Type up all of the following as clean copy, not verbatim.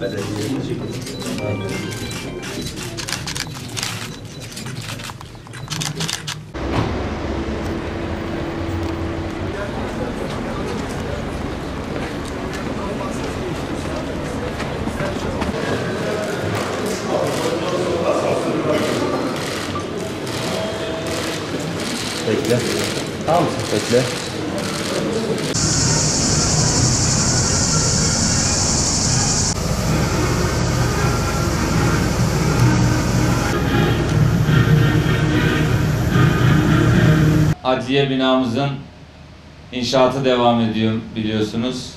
belediye. Bekle. Tamam mısın? Bekle. Adliye binamızın inşaatı devam ediyor biliyorsunuz.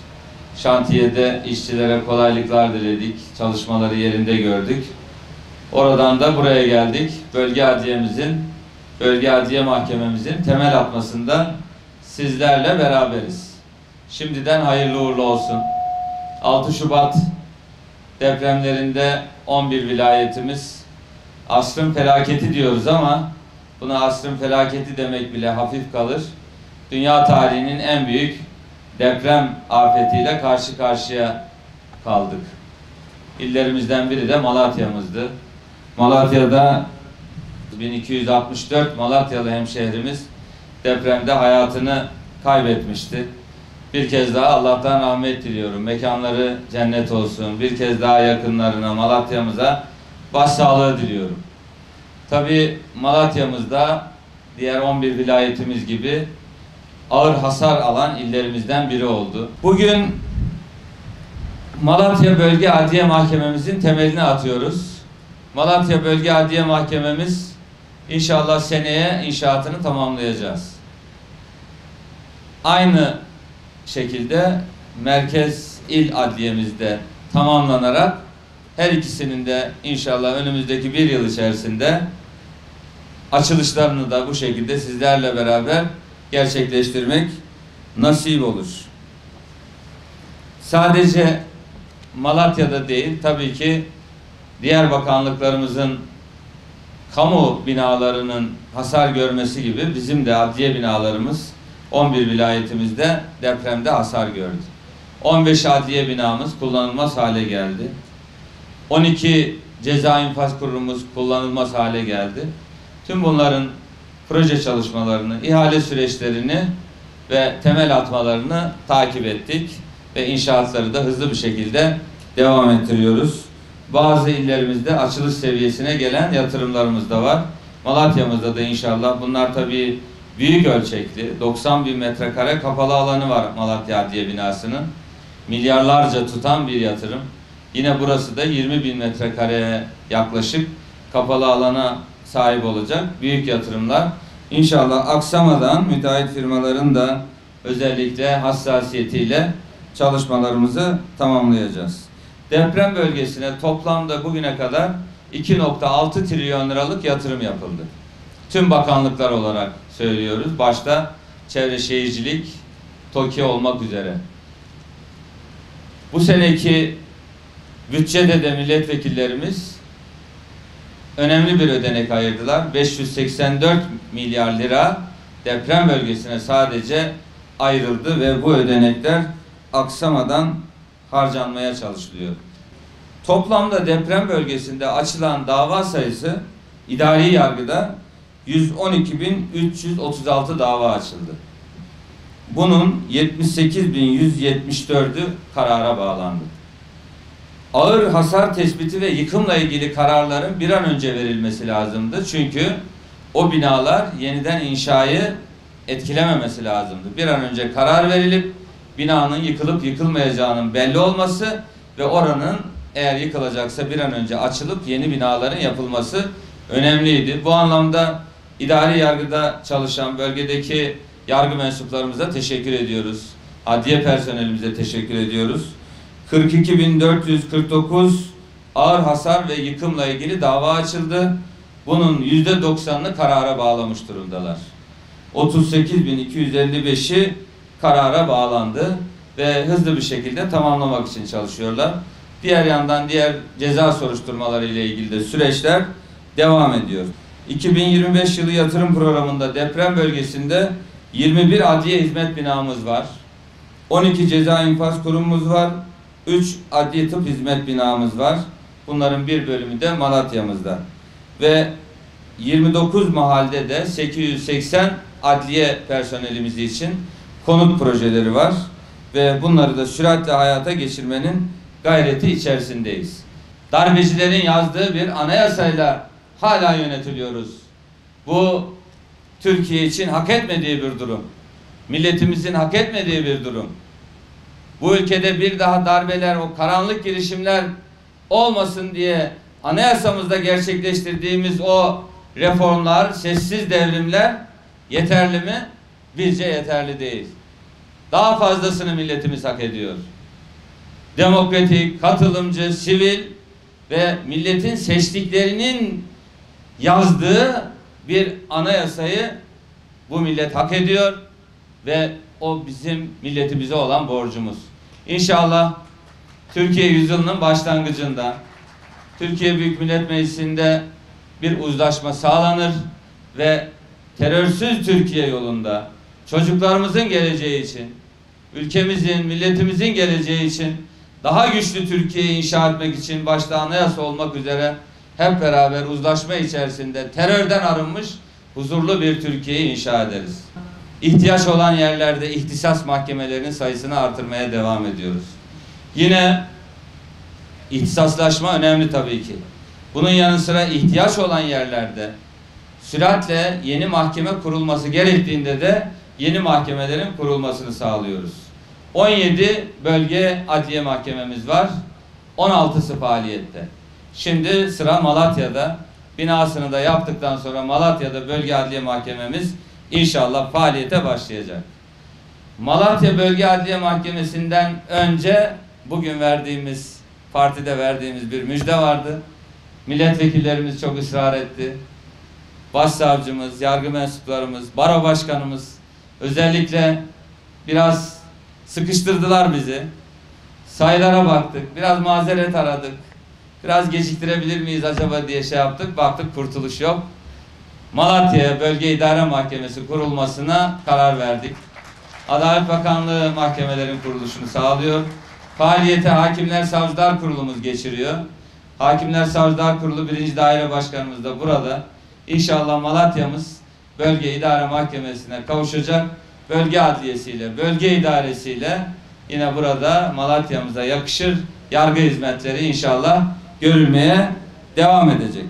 Şantiyede işçilere kolaylıklar diledik. Çalışmaları yerinde gördük. Oradan da buraya geldik. Bölge Adliye Mahkememizin temel atmasında sizlerle beraberiz. Şimdiden hayırlı uğurlu olsun. 6 Şubat depremlerinde 11 vilayetimiz asrın felaketi diyoruz ama buna asrın felaketi demek bile hafif kalır. Dünya tarihinin en büyük deprem afetiyle karşı karşıya kaldık. İllerimizden biri de Malatya'mızdı. Malatya'da 1264 Malatyalı hemşehrimiz depremde hayatını kaybetmişti. Bir kez daha Allah'tan rahmet diliyorum. Mekanları cennet olsun. Bir kez daha yakınlarına, Malatya'mıza başsağlığı diliyorum. Tabii Malatya'mızda diğer 11 vilayetimiz gibi ağır hasar alan illerimizden biri oldu. Bugün Malatya Bölge Adliye Mahkememizin temelini atıyoruz. Malatya Bölge Adliye Mahkememiz inşallah seneye inşaatını tamamlayacağız. Aynı şekilde Merkez İl Adliyemizde tamamlanarak her ikisinin de inşallah önümüzdeki bir yıl içerisinde açılışlarını da bu şekilde sizlerle beraber gerçekleştirmek nasip olur. Sadece Malatya'da değil, tabii ki diğer bakanlıklarımızın kamu binalarının hasar görmesi gibi bizim de adliye binalarımız 11 vilayetimizde depremde hasar gördü. 15 adliye binamız kullanılmaz hale geldi. 12 ceza infaz kurumumuz kullanılmaz hale geldi. Tüm bunların proje çalışmalarını, ihale süreçlerini ve temel atmalarını takip ettik ve inşaatları da hızlı bir şekilde devam ettiriyoruz. Bazı illerimizde açılış seviyesine gelen yatırımlarımız da var. Malatya'mızda da inşallah bunlar tabii büyük ölçekli. 90.000 metrekare kapalı alanı var Malatya Adliye binasının. Milyarlarca tutan bir yatırım. Yine burası da 20.000 metrekareye yaklaşık kapalı alana sahip olacak büyük yatırımlar. İnşallah aksamadan müteahhit firmaların da özellikle hassasiyetiyle çalışmalarımızı tamamlayacağız. Deprem bölgesine toplamda bugüne kadar 2.6 trilyon liralık yatırım yapıldı. Tüm bakanlıklar olarak söylüyoruz. Başta Çevre Şehircilik, TOKİ olmak üzere. Bu seneki bütçede de milletvekillerimiz önemli bir ödenek ayırdılar. 584 milyar lira deprem bölgesine sadece ayrıldı ve bu ödenekler aksamadan harcanmaya çalışılıyor. Toplamda deprem bölgesinde açılan dava sayısı idari yargıda 112.336 dava açıldı. Bunun 78.174'ü karara bağlandı. Ağır hasar tespiti ve yıkımla ilgili kararların bir an önce verilmesi lazımdı. Çünkü o binalar yeniden inşayı etkilememesi lazımdı. Bir an önce karar verilip binanın yıkılıp yıkılmayacağının belli olması ve oranın eğer yıkılacaksa bir an önce açılıp yeni binaların yapılması önemliydi. Bu anlamda idari yargıda çalışan bölgedeki yargı mensuplarımıza teşekkür ediyoruz. Adliye personelimize teşekkür ediyoruz. 42.449 ağır hasar ve yıkımla ilgili dava açıldı. Bunun %90'ını karara bağlamış durumdalar. 38.255'i karara bağlandı ve hızlı bir şekilde tamamlamak için çalışıyorlar. Diğer yandan diğer ceza soruşturmaları ile ilgili de süreçler devam ediyor. 2025 yılı yatırım programında deprem bölgesinde 21 adliye hizmet binamız var. 12 ceza infaz kurumumuz var. 3 adli tıp hizmet binamız var. Bunların bir bölümü de Malatya'mızda. Ve 29 mahallede de 880 adliye personelimiz için konut projeleri var. Ve bunları da süratle hayata geçirmenin gayreti içerisindeyiz. Darbecilerin yazdığı bir anayasayla hala yönetiliyoruz. Bu Türkiye için hak etmediği bir durum. Milletimizin hak etmediği bir durum. Bu ülkede bir daha darbeler, o karanlık girişimler olmasın diye anayasamızda gerçekleştirdiğimiz o reformlar, sessiz devrimler yeterli mi? Bizce yeterli değil. Daha fazlasını milletimiz hak ediyor. Demokratik, katılımcı, sivil ve milletin seçtiklerinin yazdığı bir anayasayı bu millet hak ediyor ve o bizim milletimize olan borcumuz. İnşallah Türkiye yüzyılının başlangıcında Türkiye Büyük Millet Meclisi'nde bir uzlaşma sağlanır ve terörsüz Türkiye yolunda çocuklarımızın geleceği için, ülkemizin, milletimizin geleceği için daha güçlü Türkiye'yi inşa etmek için başta anayasa olmak üzere hep beraber uzlaşma içerisinde terörden arınmış huzurlu bir Türkiye'yi inşa ederiz. İhtiyaç olan yerlerde ihtisas mahkemelerinin sayısını artırmaya devam ediyoruz. Yine ihtisaslaşma önemli tabii ki. Bunun yanı sıra ihtiyaç olan yerlerde süratle yeni mahkeme kurulması gerektiğinde de yeni mahkemelerin kurulmasını sağlıyoruz. 17 bölge adliye mahkememiz var. 16'sı faaliyette. Şimdi sıra Malatya'da. Binasını da yaptıktan sonra Malatya'da bölge adliye mahkememiz İnşallah faaliyete başlayacak. Malatya Bölge Adliye Mahkemesi'nden önce bugün partide verdiğimiz bir müjde vardı. Milletvekillerimiz çok ısrar etti. Başsavcımız, yargı mensuplarımız, baro başkanımız özellikle biraz sıkıştırdılar bizi. Sayılara baktık, biraz mazeret aradık. Biraz geciktirebilir miyiz acaba diye şey yaptık. Baktık kurtuluş yok. Malatya Bölge İdare Mahkemesi kurulmasına karar verdik. Adalet Bakanlığı mahkemelerin kuruluşunu sağlıyor. Faaliyete Hakimler Savcılar Kurulumuz geçiriyor. Hakimler Savcılar Kurulu 1. Daire Başkanımız da burada. İnşallah Malatya'mız Bölge İdare Mahkemesi'ne kavuşacak. Bölge Adliyesiyle, Bölge İdaresiyle yine burada Malatya'mıza yakışır yargı hizmetleri inşallah görülmeye devam edecek.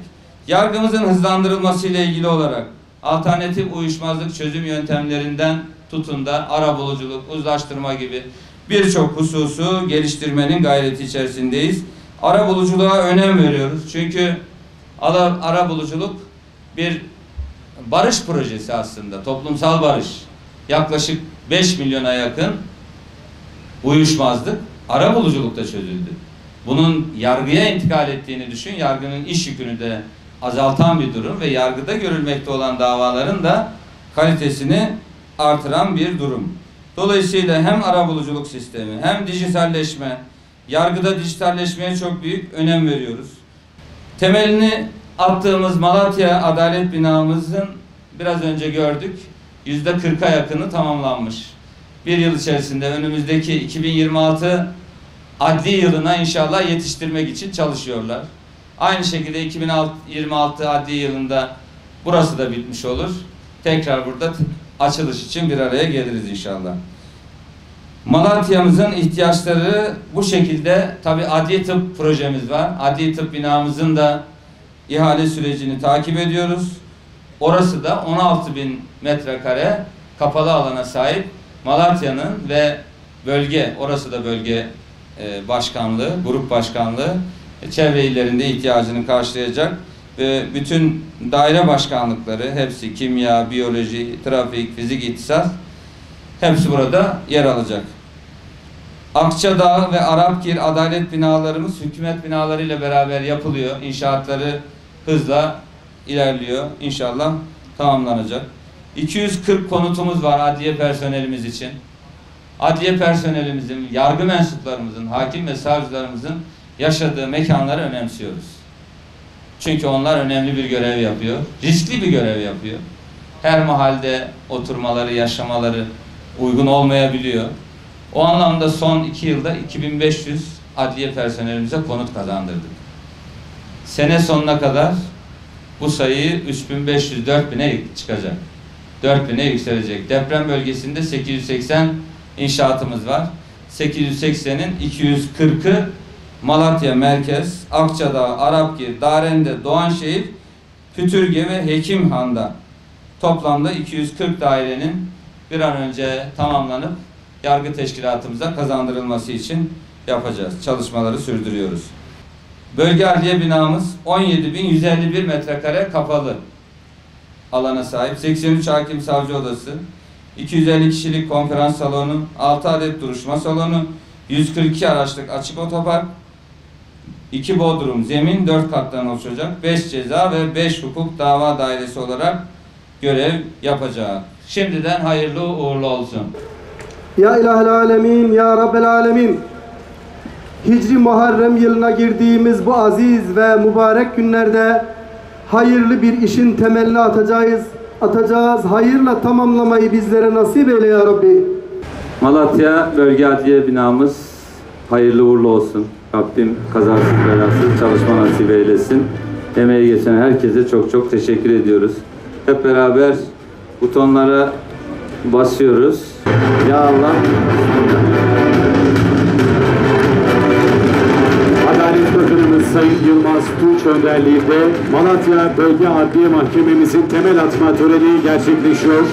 Yargımızın hızlandırılması ile ilgili olarak alternatif uyuşmazlık çözüm yöntemlerinden tutun da arabuluculuk, uzlaştırma gibi birçok hususu geliştirmenin gayreti içerisindeyiz. Arabuluculuğa önem veriyoruz. Çünkü arabuluculuk bir barış projesi aslında, toplumsal barış. Yaklaşık 5 milyona yakın uyuşmazlık arabuluculukta çözüldü. Bunun yargıya intikal ettiğini düşün, yargının iş yükünü de azaltan bir durum ve yargıda görülmekte olan davaların da kalitesini artıran bir durum. Dolayısıyla hem arabuluculuk sistemi hem dijitalleşme, yargıda dijitalleşmeye çok büyük önem veriyoruz. Temelini attığımız Malatya Adalet binamızın biraz önce gördük, %40'a yakını tamamlanmış. Bir yıl içerisinde önümüzdeki 2026 adli yılına inşallah yetiştirmek için çalışıyorlar. Aynı şekilde 2026 adli yılında burası da bitmiş olur. Tekrar burada açılış için bir araya geliriz inşallah. Malatya'mızın ihtiyaçları bu şekilde. Tabi adli tıp projemiz var. Adli tıp binamızın da ihale sürecini takip ediyoruz. Orası da 16.000 metrekare kapalı alana sahip Malatya'nın ve bölge, orası da bölge başkanlığı, grup başkanlığı çevre illerinde ihtiyacını karşılayacak ve bütün daire başkanlıkları hepsi kimya, biyoloji, trafik, fizik, ihtisas hepsi burada yer alacak. Akçadağ ve Arapgir adalet binalarımız hükümet binaları ile beraber yapılıyor. İnşaatları hızla ilerliyor. İnşallah tamamlanacak. 240 konutumuz var adliye personelimiz için. Adliye personelimizin, yargı mensuplarımızın, hakim ve savcılarımızın yaşadığı mekanları önemsiyoruz. Çünkü onlar önemli bir görev yapıyor. Riskli bir görev yapıyor. Her mahallede oturmaları, yaşamaları uygun olmayabiliyor. O anlamda son 2 yılda 2500 adliye personelimize konut kazandırdık. Sene sonuna kadar bu sayıyı 3500-4000'e çıkacak. 4000'e yükselecek. Deprem bölgesinde 880 inşaatımız var. 880'in 240'ı Malatya Merkez, Akçadağ, Arapgir, Darende, Doğanşehir, Pütürge ve Hekimhan'da toplamda 240 dairenin bir an önce tamamlanıp yargı teşkilatımıza kazandırılması için yapacağız. Çalışmaları sürdürüyoruz. Bölge adliye binamız 17.151 metrekare kapalı alana sahip. 83 hakim savcı odası, 250 kişilik konferans salonu, 6 adet duruşma salonu, 142 araçlık açık otopark, 2 bodrum, zemin 4 kattan oluşacak, 5 ceza ve 5 hukuk dava dairesi olarak görev yapacak. Şimdiden hayırlı uğurlu olsun. Ya İlahel Alemin, Ya Rabbel Alemin. Hicri Muharrem yılına girdiğimiz bu aziz ve mübarek günlerde hayırlı bir işin temelini atacağız. Hayırla tamamlamayı bizlere nasip eyle ya Rabbi. Malatya Bölge Adliye binamız hayırlı uğurlu olsun. Rabbim kazasız belasız çalışma nasip eylesin. Emeği geçen herkese çok çok teşekkür ediyoruz. Hep beraber butonlara basıyoruz. Ya Allah. Adalet Bakanımız Sayın Yılmaz Tunç önderliğinde Malatya Bölge Adliye Mahkememizin temel atma töreni gerçekleşiyor.